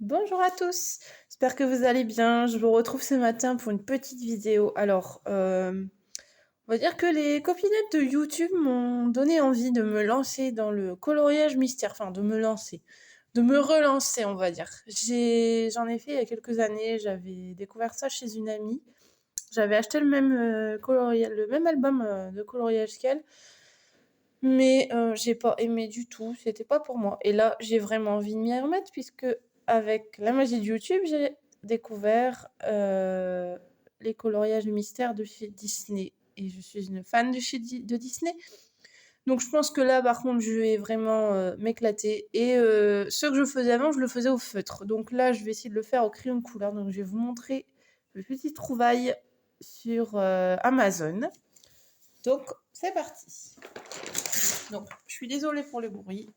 Bonjour à tous, j'espère que vous allez bien. Je vous retrouve ce matin pour une petite vidéo. Alors, on va dire que les copinettes de YouTube m'ont donné envie de me lancer dans le coloriage mystère, enfin de me lancer, de me relancer, on va dire. J'en ai fait il y a quelques années, j'avais découvert ça chez une amie. J'avais acheté le même album de coloriage qu'elle, mais j'ai pas aimé du tout, c'était pas pour moi. Et là, j'ai vraiment envie de m'y remettre puisque avec la magie de YouTube, j'ai découvert les coloriages mystères de chez Disney. Et je suis une fan de Disney. Donc je pense que là, par contre, je vais vraiment m'éclater. Et ce que je faisais avant, je le faisais au feutre. Donc là, je vais essayer de le faire au crayon de couleur. Donc je vais vous montrer le petit trouvaille sur Amazon. Donc c'est parti. Donc, je suis désolée pour le bruit.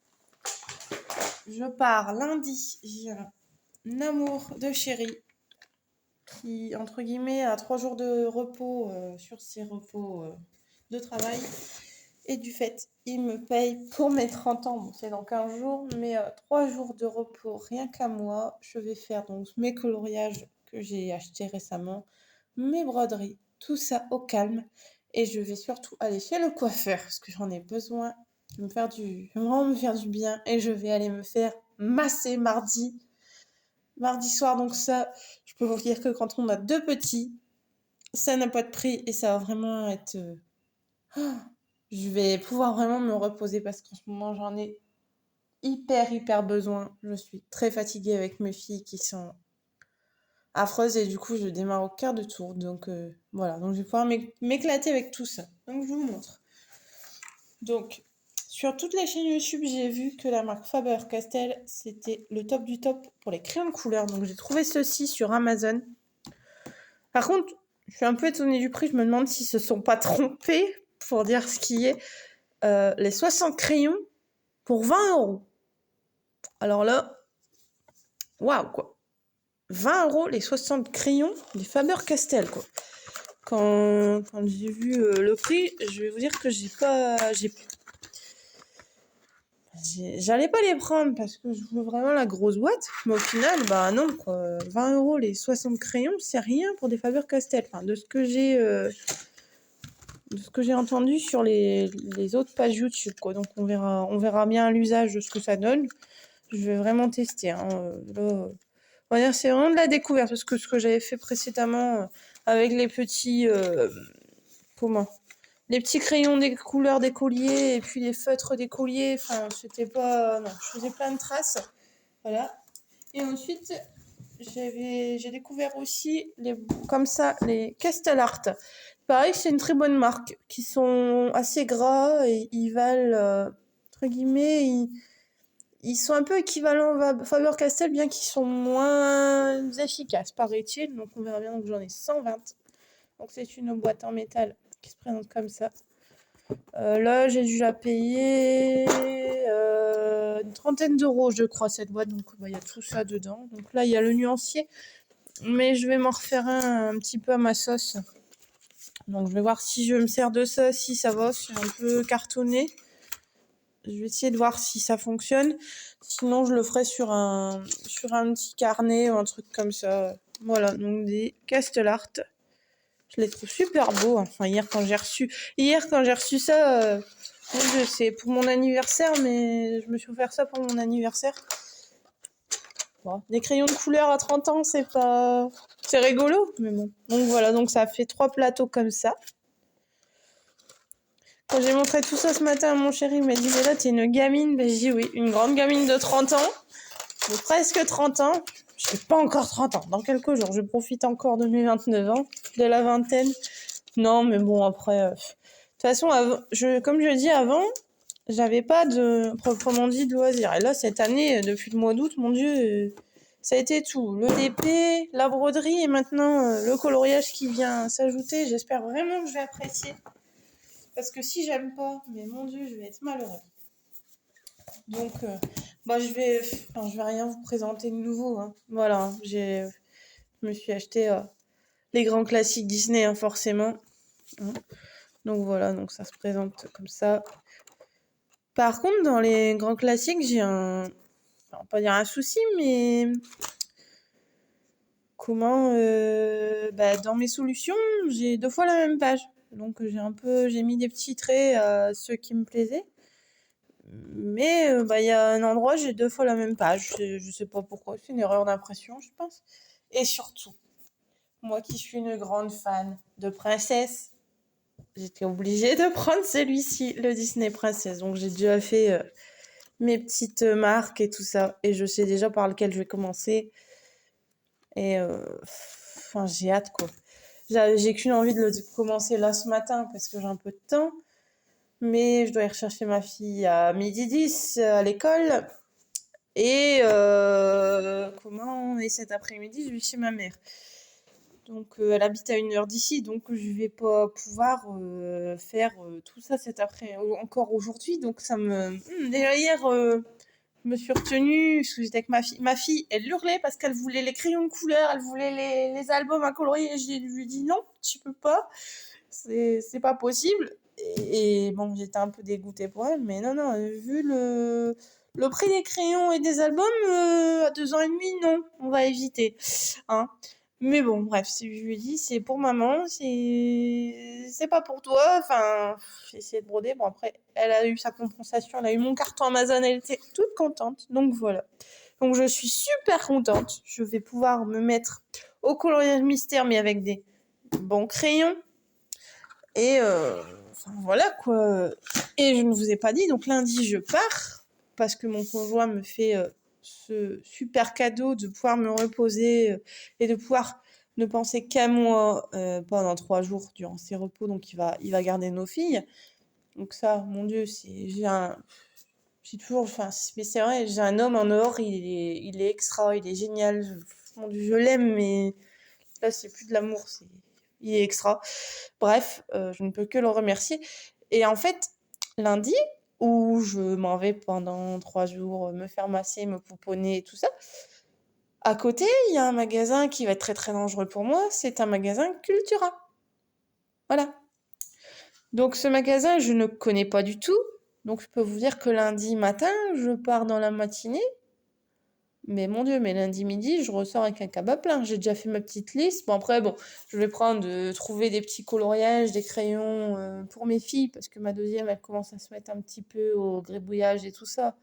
Je pars lundi. J'ai un amour de chéri qui, entre guillemets, a 3 jours de repos sur ses repos de travail. Et du fait, il me paye pour mes 30 ans. Bon, c'est dans 15 jours, mais 3 jours de repos rien qu'à moi. Je vais faire donc mes coloriages que j'ai achetés récemment, mes broderies, tout ça au calme. Et je vais surtout aller chez le coiffeur parce que j'en ai besoin de vraiment me faire du bien. Et je vais aller me faire masser mardi soir. Donc ça, je peux vous dire que quand on a 2 petits, ça n'a pas de prix et ça va vraiment être... je vais pouvoir vraiment me reposer parce qu'en ce moment, j'en ai hyper besoin. Je suis très fatiguée avec mes filles qui sont affreuses et du coup, je démarre au quart de tour. Donc voilà, donc je vais pouvoir m'éclater avec tout ça. Donc je vous montre. Donc, sur toutes les chaînes YouTube, j'ai vu que la marque Faber-Castell, c'était le top du top pour les crayons de couleur. Donc j'ai trouvé ceci sur Amazon. Par contre, je suis un peu étonnée du prix. Je me demande s'ils se sont pas trompés pour dire ce qui est. Les 60 crayons pour 20 €. Alors là, waouh quoi. 20 € les 60 crayons des Faber-Castell quoi. Quand j'ai vu le prix, je vais vous dire que j'allais pas les prendre parce que je veux vraiment la grosse boîte. Mais au final, bah non quoi. 20 € les 60 crayons, c'est rien pour des Faber-Castell. Enfin, de ce que j'ai entendu sur les autres pages YouTube quoi. Donc on verra bien l'usage de ce que ça donne. Je vais vraiment tester. Hein. Là, on va dire c'est vraiment de la découverte parce que ce que j'avais fait précédemment avec les petits comment les petits crayons des couleurs des colliers et puis les feutres des colliers, enfin c'était pas non, je faisais plein de traces. Voilà. Et ensuite j'ai découvert aussi comme ça les Castle Art. Pareil, c'est une très bonne marque qui sont assez gras et ils valent entre guillemets ils sont un peu équivalents à Faber-Castell, bien qu'ils sont moins efficaces, paraît-il. Donc on verra bien. Donc j'en ai 120. Donc c'est une boîte en métal qui se présente comme ça. Là, j'ai dû la payer une trentaine d'euros, je crois, cette boîte. Donc il y a tout ça dedans. Donc là, il y a le nuancier. Mais je vais m'en refaire un petit peu à ma sauce. Donc je vais voir si je me sers de ça, si ça va. C'est un peu cartonné. Je vais essayer de voir si ça fonctionne. Sinon, je le ferai sur un petit carnet ou un truc comme ça. Voilà, donc des Castle Art. Je les trouve super beaux. Enfin, hier, quand j'ai reçu ça, c'est pour mon anniversaire, mais je me suis offert ça pour mon anniversaire. Bon, des crayons de couleur à 30 ans, c'est rigolo, mais bon. Donc voilà, donc ça fait 3 plateaux comme ça. Quand j'ai montré tout ça ce matin à mon chéri, il m'a dit mais là t'es une gamine. Ben, j'ai dit oui, une grande gamine de 30 ans, de presque 30 ans. Je n'ai pas encore 30 ans, dans quelques jours. Je profite encore de mes 29 ans, de la vingtaine. Non, mais bon, après... de toute façon, comme je dis avant, j'avais pas de, proprement dit, de loisirs. Et là, cette année, depuis le mois d'août, mon Dieu, ça a été tout. Le DP, la broderie et maintenant le coloriage qui vient s'ajouter. J'espère vraiment que je vais apprécier. Parce que si j'aime pas, mais mon Dieu, je vais être malheureux. Donc, je vais rien vous présenter de nouveau. Hein. Voilà, je me suis acheté les grands classiques Disney, hein, forcément. Hein. Donc voilà, donc ça se présente comme ça. Par contre, dans les grands classiques, j'ai on va pas dire un souci, mais dans mes solutions, j'ai 2 fois la même page. Donc j'ai mis des petits traits à ceux qui me plaisaient. Mais il y a un endroit, j'ai 2 fois la même page. Je sais pas pourquoi, c'est une erreur d'impression, je pense. Et surtout, moi qui suis une grande fan de princesse, j'étais obligée de prendre celui-ci, le Disney Princess. Donc j'ai déjà fait mes petites marques et tout ça. Et je sais déjà par lequel je vais commencer. Et j'ai hâte, quoi. J'ai qu'une envie de le commencer là ce matin parce que j'ai un peu de temps. Mais je dois aller rechercher ma fille à 12h10 à l'école. Et cet après-midi, je vais chez ma mère. Donc elle habite à 1 heure d'ici, donc je vais pas pouvoir faire tout ça encore aujourd'hui. Donc ça me... Déjà hier, je me suis retenue parce que j'étais avec ma fille. Ma fille, elle hurlait parce qu'elle voulait les crayons de couleur, elle voulait les albums à colorier. Et je lui ai dit non, tu peux pas, c'est pas possible. Et bon, j'étais un peu dégoûtée pour elle, mais non, vu le prix des crayons et des albums, à 2 ans et demi, non, on va éviter. Hein. Mais bon, bref, je lui ai dit, c'est pour maman, c'est pas pour toi. Enfin, j'ai essayé de broder. Bon, après, elle a eu sa compensation, elle a eu mon carton Amazon, elle était toute contente. Donc voilà. Donc je suis super contente. Je vais pouvoir me mettre au coloriage mystère, mais avec des bons crayons. Et voilà quoi. Et je ne vous ai pas dit, donc lundi je pars parce que mon conjoint me fait ce super cadeau de pouvoir me reposer et de pouvoir ne penser qu'à moi pendant 3 jours durant ses repos. Donc il va garder nos filles. Donc ça, mon Dieu, j'ai toujours, enfin, mais c'est vrai, j'ai un homme en or, il est extra, il est génial. Mon Dieu, je l'aime, mais là c'est plus de l'amour, il est extra. Bref, je ne peux que le remercier. Et en fait, lundi, où je m'en vais pendant 3 jours me faire masser, me pouponner et tout ça, à côté, il y a un magasin qui va être très très dangereux pour moi, c'est un magasin Cultura. Voilà. Donc ce magasin, je ne connais pas du tout. Donc je peux vous dire que lundi matin, je pars dans la matinée. Mais mon Dieu, mais lundi midi, je ressors avec un cabas plein. J'ai déjà fait ma petite liste. Bon, après, je vais trouver des petits coloriages, des crayons pour mes filles, parce que ma deuxième, elle commence à se mettre un petit peu au gribouillage et tout ça.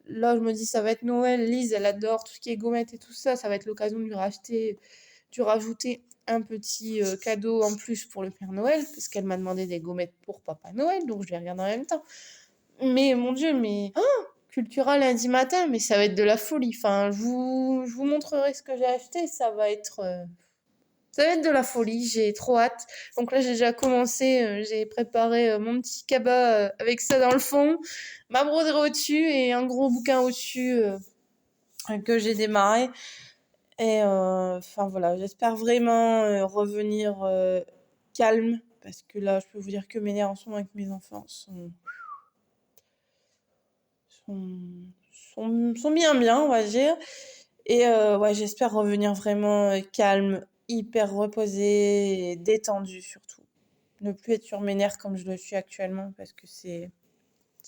Là, je me dis, ça va être Noël. Lise, elle adore tout ce qui est gommettes et tout ça. Ça va être l'occasion de lui rajouter un petit cadeau en plus pour le Père Noël, parce qu'elle m'a demandé des gommettes pour Papa Noël, donc je les regarde en même temps. Mais mon Dieu, mais... Cultura lundi matin, mais ça va être de la folie. Enfin, je vous montrerai ce que j'ai acheté, ça va être de la folie, j'ai trop hâte. Donc là, j'ai déjà commencé, j'ai préparé mon petit cabas avec ça dans le fond, ma broderie au-dessus et un gros bouquin au-dessus que j'ai démarré. Et voilà, j'espère vraiment revenir calme, parce que là, je peux vous dire que mes nerfs en ce moment avec mes enfants sont bien, on va dire. Et j'espère revenir vraiment calme, hyper reposée et détendue surtout. Ne plus être sur mes nerfs comme je le suis actuellement, parce que c'est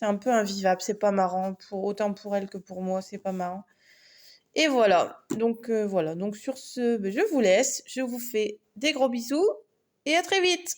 un peu invivable, c'est pas marrant, autant pour elle que pour moi, c'est pas marrant. Et voilà, donc voilà. Donc sur ce, je vous laisse, je vous fais des gros bisous et à très vite.